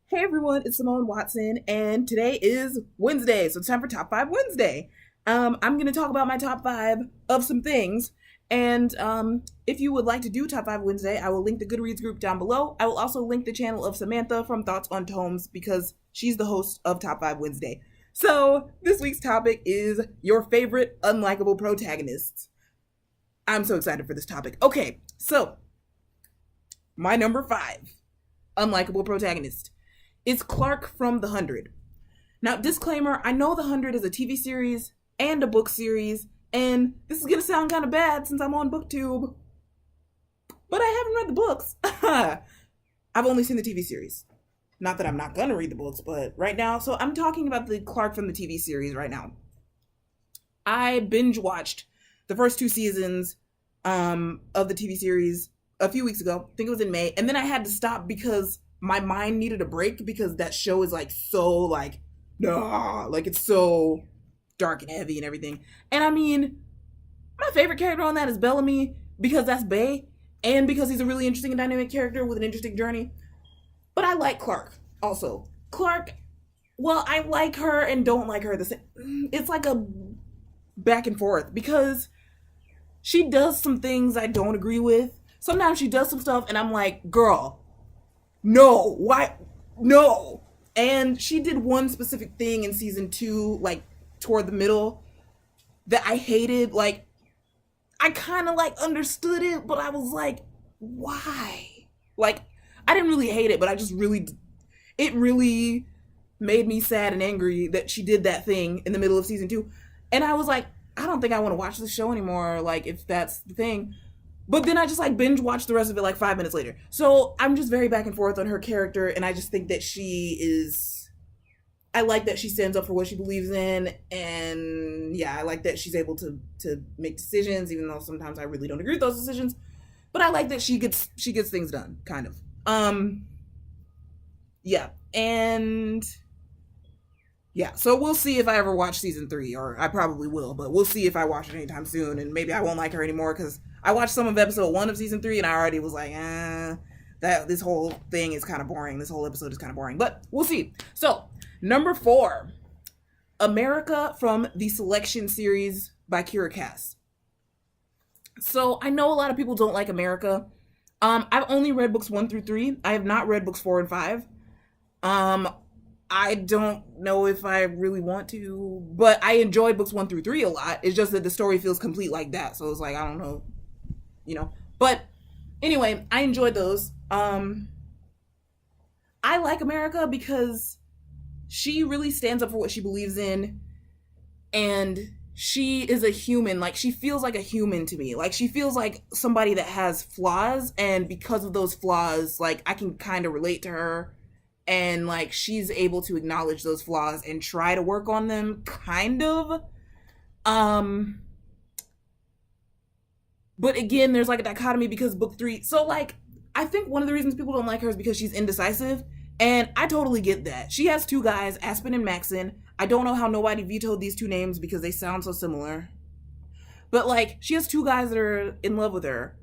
Hey everyone, it's Simone Watson, and today is Wednesday, so it's time for Top 5 Wednesday. I'm going to talk about my top 5 of some things, and if you would like to do Top 5 Wednesday, I will link the Goodreads group down below. I will also link the channel of Samantha from Thoughts on Tomes because she's the host of Top 5 Wednesday. So, this week's topic is your favorite unlikable protagonists. I'm so excited for this topic. Okay, so, my number 5 unlikable protagonist. It's Clark from The 100. Now, disclaimer, I know The 100 is a TV series and a book series, and this is going to sound kind of bad since I'm on BookTube, but I haven't read the books. I've only seen the TV series. Not that I'm not going to read the books, but right now, so I'm talking about the Clark from the TV series right now. I binge watched the first 2 seasons of the TV series a few weeks ago. I think it was in May, and then I had to stop because my mind needed a break because that show is it's so dark and heavy and everything. And I mean, my favorite character on that is Bellamy because that's Bay and because he's a really interesting and dynamic character with an interesting journey. But I like Clark also. Clark, well, I like her and don't like her the same. It's like a back and forth because she does some things I don't agree with. Sometimes she does some stuff and I'm like, girl, no, why? No. And she did one specific thing in season 2, like toward the middle, that I hated. Like, I kind of like understood it, but I was like, why? Like, I didn't really hate it, but it really made me sad and angry that she did that thing in the middle of season 2. And I was like, I don't think I want to watch this show anymore, like, if that's the thing. But then I just like binge watched the rest of it like 5 minutes later. So I'm just very back and forth on her character, and I just think that I like that she stands up for what she believes in, and yeah, I like that she's able to make decisions, even though sometimes I really don't agree with those decisions. But I like that she gets things done, kind of. Yeah, and yeah, so we'll see if I ever watch season 3, or I probably will, but we'll see if I watch it anytime soon, and maybe I won't like her anymore, because I watched some of episode 1 of season 3, and I already was like, this whole thing is kind of boring, this whole episode is kind of boring, but we'll see. So, number 4, America from the Selection series by Kira Cass. So, I know a lot of people don't like America. I've only read books 1 through 3. I have not read books 4 and 5. I don't know if I really want to, but I enjoy books 1 through 3 a lot. It's just that the story feels complete like that. So it's like, I don't know, But anyway, I enjoyed those. I like America because she really stands up for what she believes in. And she is a human. Like, she feels like a human to me. Like, she feels like somebody that has flaws. And because of those flaws, like, I can kind of relate to her. And like she's able to acknowledge those flaws and try to work on them, kind of. But again, there's like a dichotomy because book 3, so like I think one of the reasons people don't like her is because she's indecisive, and I totally get that. She has 2 guys, Aspen and Maxon. I don't know how nobody vetoed these 2 names because they sound so similar, but like she has 2 guys that are in love with her,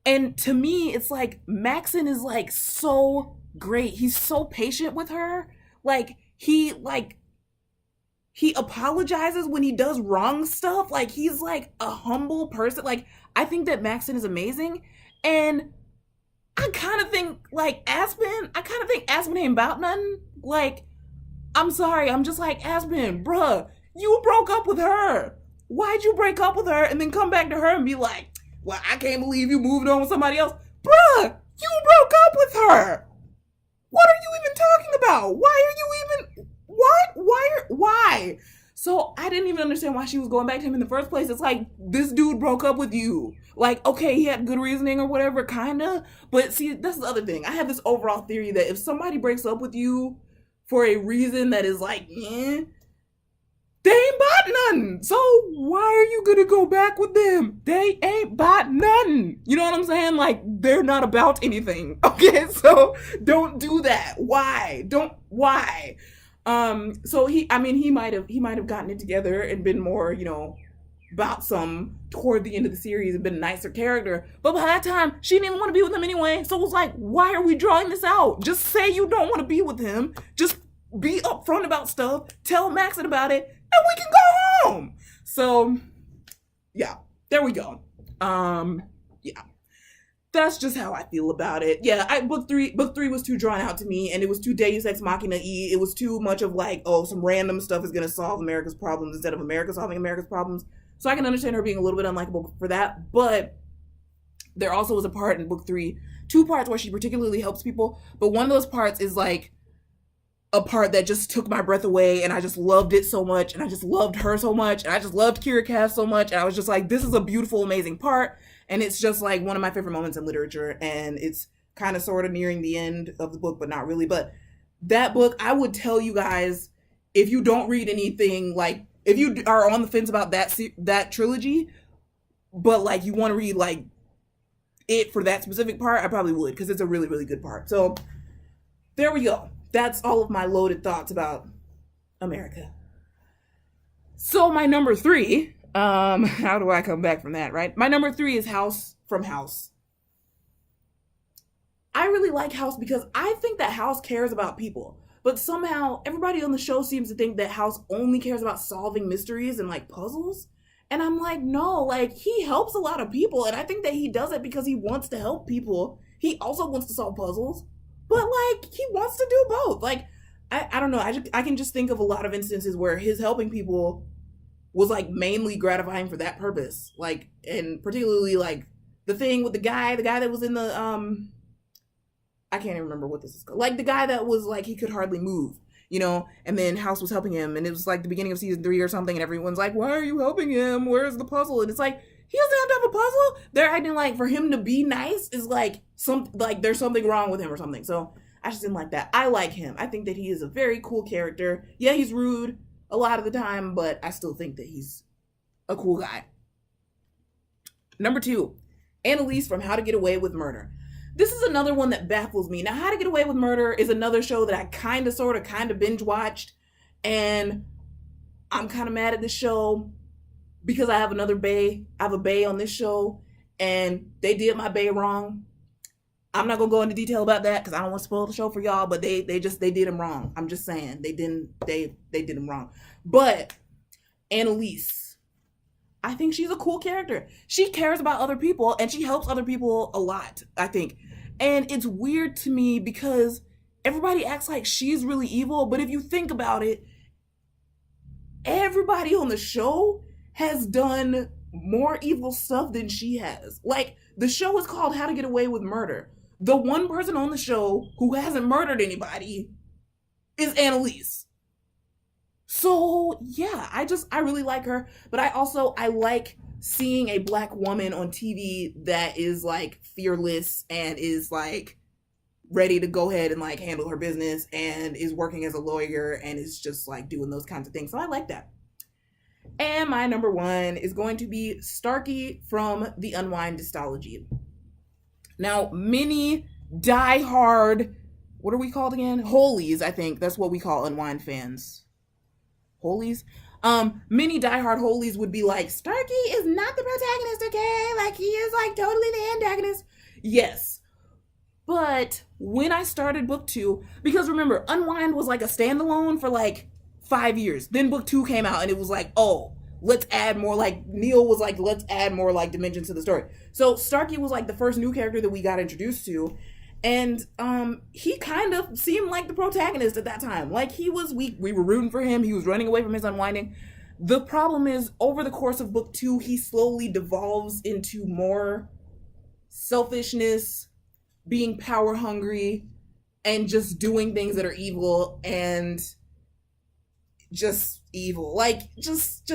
and to me it's like Maxon is like so great. He's so patient with her. Like he apologizes when he does wrong stuff. Like he's like a humble person. Like I think that Maxon is amazing, and I kind of think Aspen ain't about nothing. Like, I'm sorry, I'm just like, Aspen, bruh, you broke up with her. Why'd you break up with her and then come back to her and be like, well, I can't believe you moved on with somebody else. Bruh, you broke up with her. What are you even talking about? Why are you even... What? Why? So I didn't even understand why she was going back to him in the first place. It's like, this dude broke up with you. Like, okay, he had good reasoning or whatever, kinda. But see, that's the other thing. I have this overall theory that if somebody breaks up with you for a reason that is like, they ain't bought nothing. So why are you gonna go back with them? They ain't bought nothing. You know what I'm saying? Like, they're not about anything. Okay, so don't do that. Why? So he might have gotten it together and been more, about some toward the end of the series and been a nicer character. But by that time, she didn't even want to be with him anyway. So it was like, why are we drawing this out? Just say you don't want to be with him. Just be upfront about stuff. Tell Maxon about it, and we can go home. So, yeah, there we go. Yeah. That's just how I feel about it. Yeah, book three was too drawn out to me, and it was too Deus Ex Machina-y. It was too much of like, oh, some random stuff is going to solve America's problems instead of America solving America's problems. So I can understand her being a little bit unlikable for that, but there also was a part in book 3, 2 parts where she particularly helps people, but one of those parts is like a part that just took my breath away, and I just loved it so much, and I just loved her so much, and I just loved Kira Cass so much, and I was just like, this is a beautiful, amazing part, and it's just like one of my favorite moments in literature, and it's kind of sort of nearing the end of the book, but not really. But that book, I would tell you guys, if you don't read anything, like, if you are on the fence about that trilogy, but like you want to read like it for that specific part, I probably would, because it's a really, really good part. So there we go. That's all of my loaded thoughts about America. So my number 3, how do I come back from that, right? My number 3 is House from House. I really like House because I think that House cares about people. But somehow everybody on the show seems to think that House only cares about solving mysteries and like puzzles. And I'm like, no, like he helps a lot of people. And I think that he does it because he wants to help people. He also wants to solve puzzles. But like he wants to do both. Like, I don't know. I can just think of a lot of instances where his helping people was like mainly gratifying for that purpose. Like, and particularly like the thing with the guy that was in the, I can't even remember what this is called. Like the guy that was like, he could hardly move, you know, and then House was helping him, and it was like the beginning of season 3 or something, and everyone's like, why are you helping him? Where's the puzzle? And it's like, he doesn't have to have a puzzle. They're acting like for him to be nice is like there's something wrong with him or something. So I just didn't like that. I like him. I think that he is a very cool character. Yeah, he's rude a lot of the time, but I still think that he's a cool guy. Number 2, Annalise from How to Get Away with Murder. This is another one that baffles me. Now, How to Get Away with Murder is another show that I kind of binge watched, and I'm kind of mad at this show because I have another bae. I have a bae on this show, and they did my bae wrong. I'm not gonna go into detail about that because I don't want to spoil the show for y'all, but they did him wrong. I'm just saying they did him wrong. But Annalise, I think she's a cool character. She cares about other people and she helps other people a lot, I think. And it's weird to me because everybody acts like she's really evil, but if you think about it, everybody on the show has done more evil stuff than she has. Like, the show is called How to Get Away with Murder. The one person on the show who hasn't murdered anybody is Annalise. So, yeah, I really like her. But I like seeing a Black woman on TV that is, like, fearless and is, like, ready to go ahead and, like, handle her business and is working as a lawyer and is just, like, doing those kinds of things. So I like that. And my number 1 is going to be Starkey from the Unwind Dystology. Now, many diehard, what are we called again? Holies, I think. That's what we call Unwind fans. Holies? Many diehard holies would be like, Starkey is not the protagonist, okay? Like, he is, like, totally the antagonist. Yes. But when I started book 2, because remember, Unwind was like a standalone for like 5 years. Then book 2 came out and it was like, oh, let's add more, like, Neil was like, let's add more, like, dimensions to the story. So Starkey was like the first new character that we got introduced to. And he kind of seemed like the protagonist at that time. Like, we were rooting for him. He was running away from his unwinding. The problem is, over the course of book 2, he slowly devolves into more selfishness, being power hungry, and just doing things that are evil and just evil. Like, just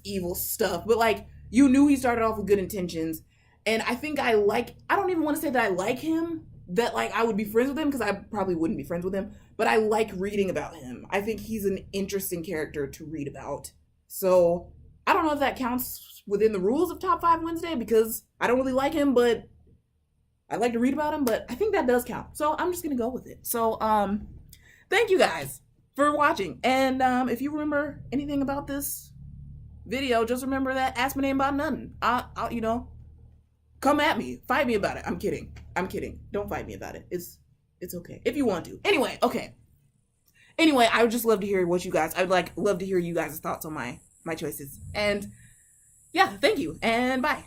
evil stuff. But, like, you knew he started off with good intentions. And I think I don't even want to say that I like him, that, like, I would be friends with him, because I probably wouldn't be friends with him, but I like reading about him. I think he's an interesting character to read about. So, I don't know if that counts within the rules of Top 5 Wednesday, because I don't really like him, but I like to read about him, but I think that does count. So, I'm just going to go with it. So, thank you guys for watching. And if you remember anything about this video, just remember that ask my name about nothing. I'll you know, come at me, fight me about it. I'm kidding. Don't fight me about it. It's okay if you want to. Anyway, okay. Anyway, I would just love to hear what you guys. I would love to hear you guys' thoughts on my choices. And yeah, thank you, and bye.